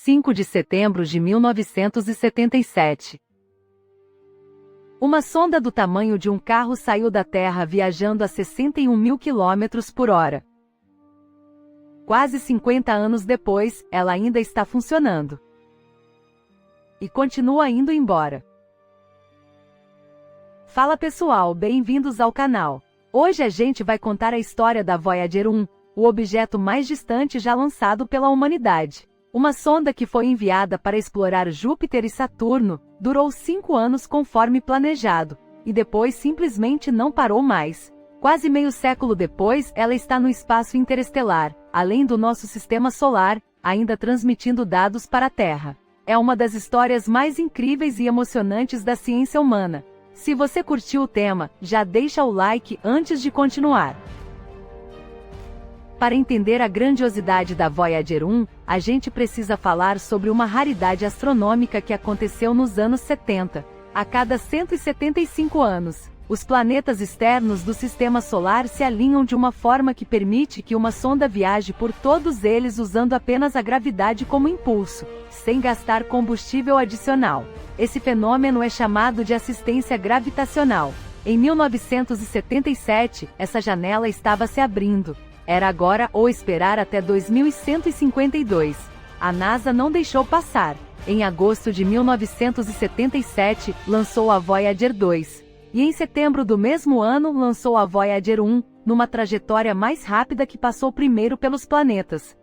5 de setembro de 1977. Uma sonda do tamanho de um carro saiu da Terra viajando a 61 mil quilômetros por hora. Quase 50 anos depois, ela ainda está funcionando. E continua indo embora. Fala pessoal, bem-vindos ao canal. Hoje a gente vai contar a história da Voyager 1, o objeto mais distante já lançado pela humanidade. Uma sonda que foi enviada para explorar Júpiter e Saturno, durou 5 anos conforme planejado, e depois simplesmente não parou mais. Quase meio século depois, ela está no espaço interestelar, além do nosso sistema solar, ainda transmitindo dados para a Terra. É uma das histórias mais incríveis e emocionantes da ciência humana. Se você curtiu o tema, já deixa o like antes de continuar. Para entender a grandiosidade da Voyager 1, a gente precisa falar sobre uma raridade astronômica que aconteceu nos anos 70. A cada 175 anos, os planetas externos do Sistema Solar se alinham de uma forma que permite que uma sonda viaje por todos eles usando apenas a gravidade como impulso, sem gastar combustível adicional. Esse fenômeno é chamado de assistência gravitacional. Em 1977, essa janela estava se abrindo. Era agora ou esperar até 2152. A NASA não deixou passar. Em agosto de 1977, lançou a Voyager 2. E em setembro do mesmo ano, lançou a Voyager 1, numa trajetória mais rápida que passou primeiro pelos planetas.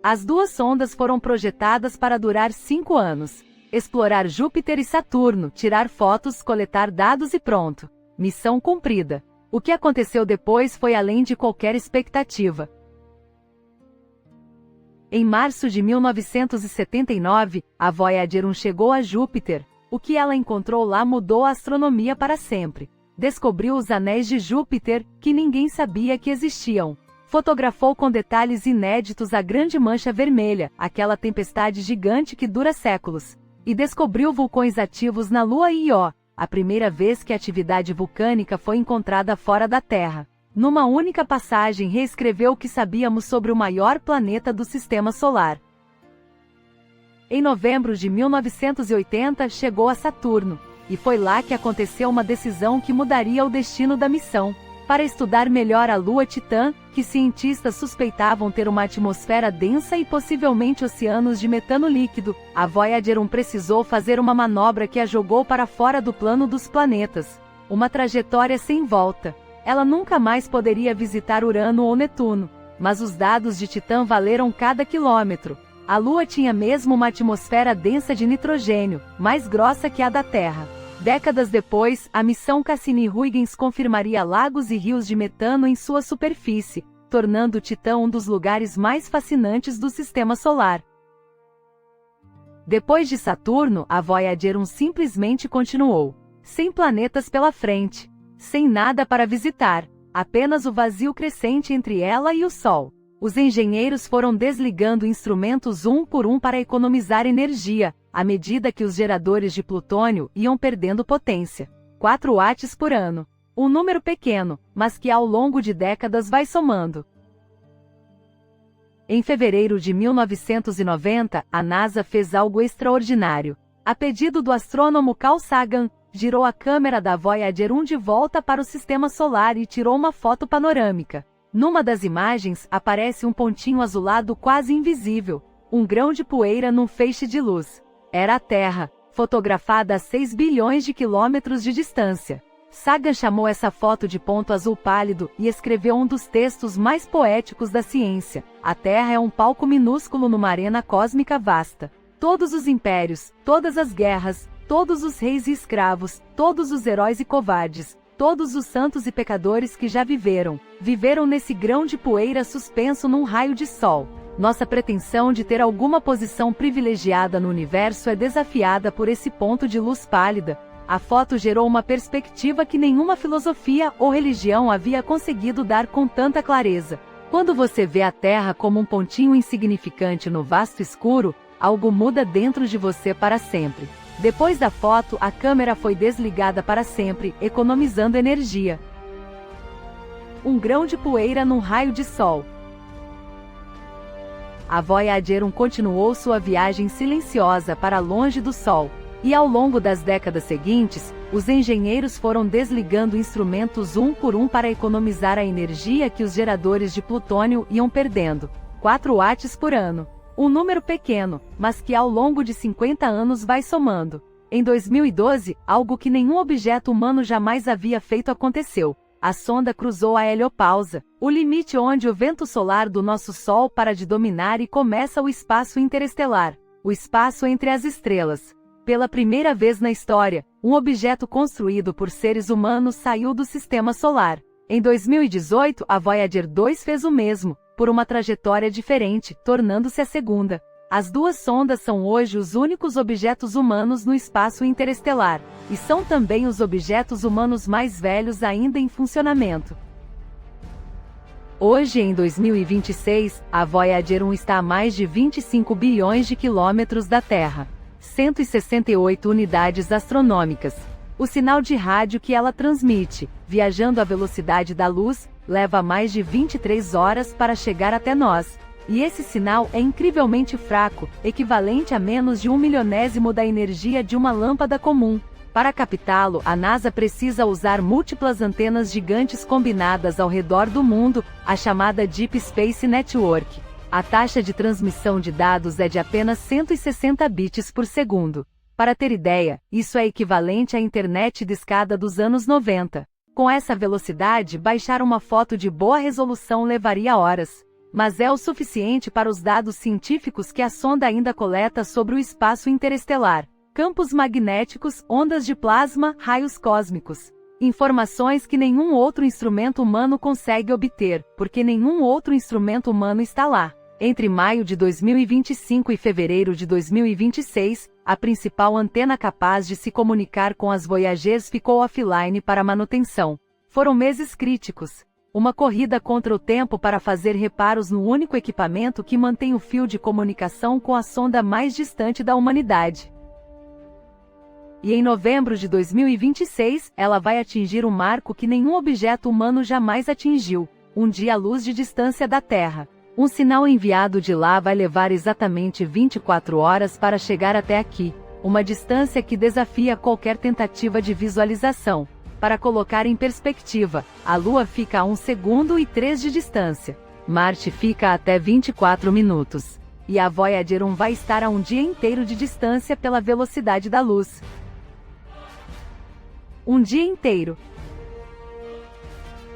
As duas sondas foram projetadas para durar 5 anos. Explorar Júpiter e Saturno, tirar fotos, coletar dados e pronto. Missão cumprida. O que aconteceu depois foi além de qualquer expectativa. Em março de 1979, a Voyager 1 chegou a Júpiter. O que ela encontrou lá mudou a astronomia para sempre. Descobriu os anéis de Júpiter, que ninguém sabia que existiam. Fotografou com detalhes inéditos a Grande Mancha Vermelha, aquela tempestade gigante que dura séculos. E descobriu vulcões ativos na Lua e Io, a primeira vez que a atividade vulcânica foi encontrada fora da Terra. Numa única passagem reescreveu o que sabíamos sobre o maior planeta do Sistema Solar. Em novembro de 1980 chegou a Saturno, e foi lá que aconteceu uma decisão que mudaria o destino da missão. Para estudar melhor a Lua Titã, que cientistas suspeitavam ter uma atmosfera densa e possivelmente oceanos de metano líquido, a Voyager 1 precisou fazer uma manobra que a jogou para fora do plano dos planetas. Uma trajetória sem volta. Ela nunca mais poderia visitar Urano ou Netuno, mas os dados de Titã valeram cada quilômetro. A Lua tinha mesmo uma atmosfera densa de nitrogênio, mais grossa que a da Terra. Décadas depois, a missão Cassini-Huygens confirmaria lagos e rios de metano em sua superfície, tornando Titã um dos lugares mais fascinantes do Sistema Solar. Depois de Saturno, a Voyager 1 simplesmente continuou. Sem planetas pela frente. Sem nada para visitar. Apenas o vazio crescente entre ela e o Sol. Os engenheiros foram desligando instrumentos um por um para economizar energia, à medida que os geradores de plutônio iam perdendo potência. 4 watts por ano. Um número pequeno, mas que ao longo de décadas vai somando. Em fevereiro de 1990, a NASA fez algo extraordinário. A pedido do astrônomo Carl Sagan, girou a câmera da Voyager 1 de volta para o Sistema Solar e tirou uma foto panorâmica. Numa das imagens, aparece um pontinho azulado quase invisível, um grão de poeira num feixe de luz. Era a Terra, fotografada a 6 bilhões de quilômetros de distância. Sagan chamou essa foto de ponto azul pálido e escreveu um dos textos mais poéticos da ciência. A Terra é um palco minúsculo numa arena cósmica vasta. Todos os impérios, todas as guerras, todos os reis e escravos, todos os heróis e covardes, todos os santos e pecadores que já viveram nesse grão de poeira suspenso num raio de sol. Nossa pretensão de ter alguma posição privilegiada no universo é desafiada por esse ponto de luz pálida. A foto gerou uma perspectiva que nenhuma filosofia ou religião havia conseguido dar com tanta clareza. Quando você vê a Terra como um pontinho insignificante no vasto escuro, algo muda dentro de você para sempre. Depois da foto, a câmera foi desligada para sempre, economizando energia. Um grão de poeira num raio de sol. a Voyager 1 continuou sua viagem silenciosa para longe do Sol. E ao longo das décadas seguintes, os engenheiros foram desligando instrumentos um por um para economizar a energia que os geradores de plutônio iam perdendo. 4 watts por ano. Um número pequeno, mas que ao longo de 50 anos vai somando. Em 2012, algo que nenhum objeto humano jamais havia feito aconteceu. A sonda cruzou a heliopausa, o limite onde o vento solar do nosso Sol para de dominar e começa o espaço interestelar, o espaço entre as estrelas. Pela primeira vez na história, um objeto construído por seres humanos saiu do sistema solar. Em 2018, a Voyager 2 fez o mesmo, por uma trajetória diferente, tornando-se a segunda. As duas sondas são hoje os únicos objetos humanos no espaço interestelar, e são também os objetos humanos mais velhos ainda em funcionamento. Hoje, em 2026, a Voyager 1 está a mais de 25 bilhões de quilômetros da Terra. 168 unidades astronômicas. O sinal de rádio que ela transmite, viajando à velocidade da luz, leva mais de 23 horas para chegar até nós. E esse sinal é incrivelmente fraco, equivalente a menos de 1/1000º da energia de uma lâmpada comum. Para captá-lo, a NASA precisa usar múltiplas antenas gigantes combinadas ao redor do mundo, a chamada Deep Space Network. A taxa de transmissão de dados é de apenas 160 bits por segundo. Para ter ideia, isso é equivalente à internet discada dos anos 90. Com essa velocidade, baixar uma foto de boa resolução levaria horas. Mas é o suficiente para os dados científicos que a sonda ainda coleta sobre o espaço interestelar. Campos magnéticos, ondas de plasma, raios cósmicos. Informações que nenhum outro instrumento humano consegue obter, porque nenhum outro instrumento humano está lá. Entre maio de 2025 e fevereiro de 2026, a principal antena capaz de se comunicar com as Voyagers ficou offline para manutenção. Foram meses críticos. Uma corrida contra o tempo para fazer reparos no único equipamento que mantém o fio de comunicação com a sonda mais distante da humanidade. E em novembro de 2026, ela vai atingir um marco que nenhum objeto humano jamais atingiu, um dia-luz de distância da Terra. Um sinal enviado de lá vai levar exatamente 24 horas para chegar até aqui, uma distância que desafia qualquer tentativa de visualização. Para colocar em perspectiva, a Lua fica a 1 segundo e 3 de distância. Marte fica até 24 minutos. E a Voyager 1 vai estar a um dia inteiro de distância pela velocidade da luz. Um dia inteiro.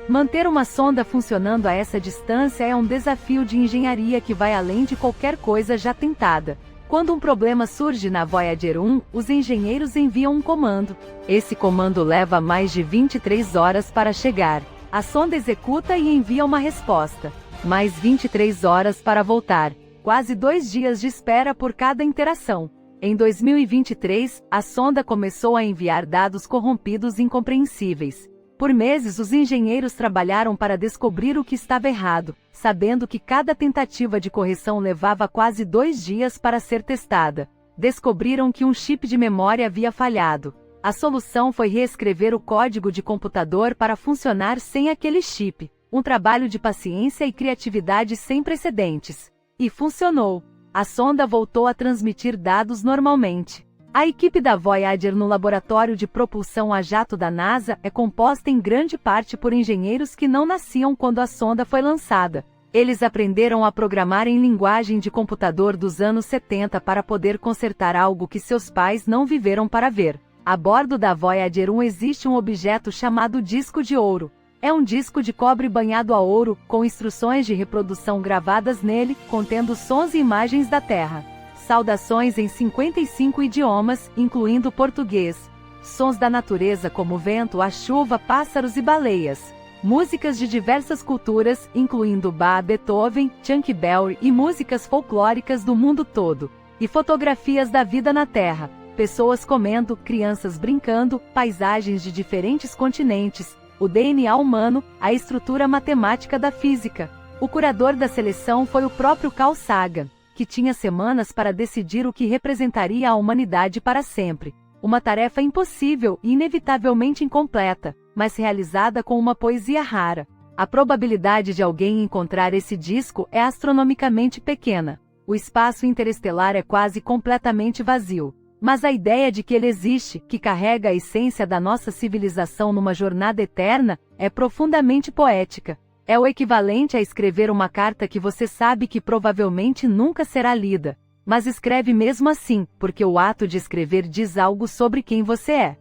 Manter uma sonda funcionando a essa distância é um desafio de engenharia que vai além de qualquer coisa já tentada. Quando um problema surge na Voyager 1, os engenheiros enviam um comando. Esse comando leva mais de 23 horas para chegar. A sonda executa e envia uma resposta. Mais 23 horas para voltar. Quase 2 dias de espera por cada interação. Em 2023, a sonda começou a enviar dados corrompidos incompreensíveis. Por meses os engenheiros trabalharam para descobrir o que estava errado, sabendo que cada tentativa de correção levava quase 2 dias para ser testada. Descobriram que um chip de memória havia falhado. A solução foi reescrever o código de computador para funcionar sem aquele chip. Um trabalho de paciência e criatividade sem precedentes. E funcionou. A sonda voltou a transmitir dados normalmente. A equipe da Voyager no laboratório de propulsão a jato da NASA é composta em grande parte por engenheiros que não nasciam quando a sonda foi lançada. Eles aprenderam a programar em linguagem de computador dos anos 70 para poder consertar algo que seus pais não viveram para ver. A bordo da Voyager 1 existe um objeto chamado disco de ouro. É um disco de cobre banhado a ouro, com instruções de reprodução gravadas nele, contendo sons e imagens da Terra. Saudações em 55 idiomas, incluindo português. Sons da natureza como vento, a chuva, pássaros e baleias. Músicas de diversas culturas, incluindo Bach, Beethoven, Chuck Berry e músicas folclóricas do mundo todo. E fotografias da vida na Terra. Pessoas comendo, crianças brincando, paisagens de diferentes continentes, o DNA humano, a estrutura matemática da física. O curador da seleção foi o próprio Carl Sagan, que tinha semanas para decidir o que representaria a humanidade para sempre. Uma tarefa impossível e inevitavelmente incompleta, mas realizada com uma poesia rara. A probabilidade de alguém encontrar esse disco é astronomicamente pequena. O espaço interestelar é quase completamente vazio. Mas a ideia de que ele existe, que carrega a essência da nossa civilização numa jornada eterna, é profundamente poética. É o equivalente a escrever uma carta que você sabe que provavelmente nunca será lida, mas escreve mesmo assim, porque o ato de escrever diz algo sobre quem você é.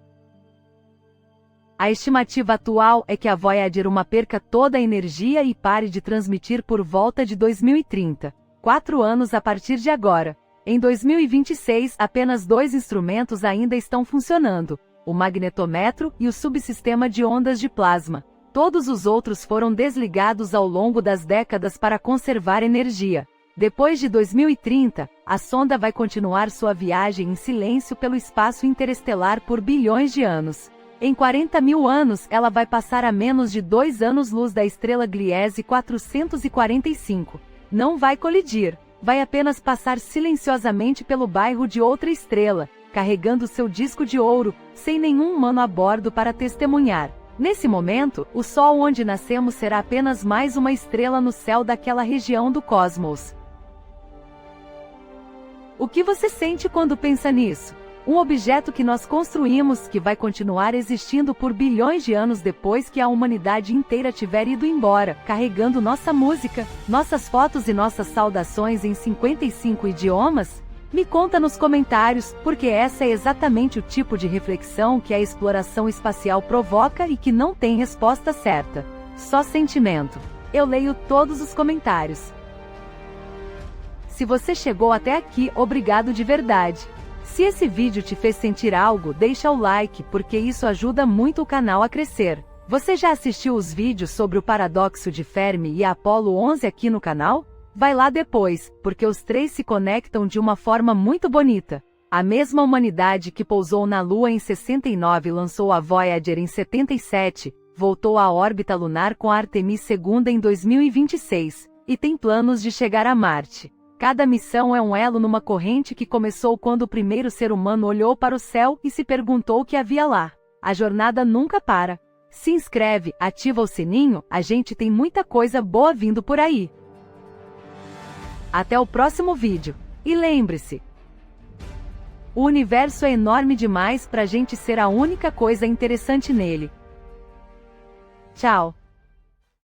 A estimativa atual é que a Voyager 1 perca toda a energia e pare de transmitir por volta de 2030, 4 anos a partir de agora. Em 2026, apenas 2 instrumentos ainda estão funcionando, o magnetômetro e o subsistema de ondas de plasma. Todos os outros foram desligados ao longo das décadas para conservar energia. Depois de 2030, a sonda vai continuar sua viagem em silêncio pelo espaço interestelar por bilhões de anos. Em 40 mil anos, ela vai passar a menos de 2 anos-luz da estrela Gliese 445. Não vai colidir. Vai apenas passar silenciosamente pelo bairro de outra estrela, carregando seu disco de ouro, sem nenhum humano a bordo para testemunhar. Nesse momento, o Sol onde nascemos será apenas mais uma estrela no céu daquela região do cosmos. O que você sente quando pensa nisso? Um objeto que nós construímos que vai continuar existindo por bilhões de anos depois que a humanidade inteira tiver ido embora, carregando nossa música, nossas fotos e nossas saudações em 55 idiomas? Me conta nos comentários, porque essa é exatamente o tipo de reflexão que a exploração espacial provoca e que não tem resposta certa. Só sentimento. Eu leio todos os comentários. Se você chegou até aqui, obrigado de verdade. Se esse vídeo te fez sentir algo, deixa o like, porque isso ajuda muito o canal a crescer. Você já assistiu os vídeos sobre o paradoxo de Fermi e a Apollo 11 aqui no canal? Vai lá depois, porque os 3 se conectam de uma forma muito bonita. A mesma humanidade que pousou na Lua em 69 e lançou a Voyager em 77, voltou à órbita lunar com a Artemis II em 2026, e tem planos de chegar a Marte. Cada missão é um elo numa corrente que começou quando o primeiro ser humano olhou para o céu e se perguntou o que havia lá. A jornada nunca para. Se inscreve, ativa o sininho, a gente tem muita coisa boa vindo por aí. Até o próximo vídeo. E lembre-se, o universo é enorme demais pra gente ser a única coisa interessante nele. Tchau.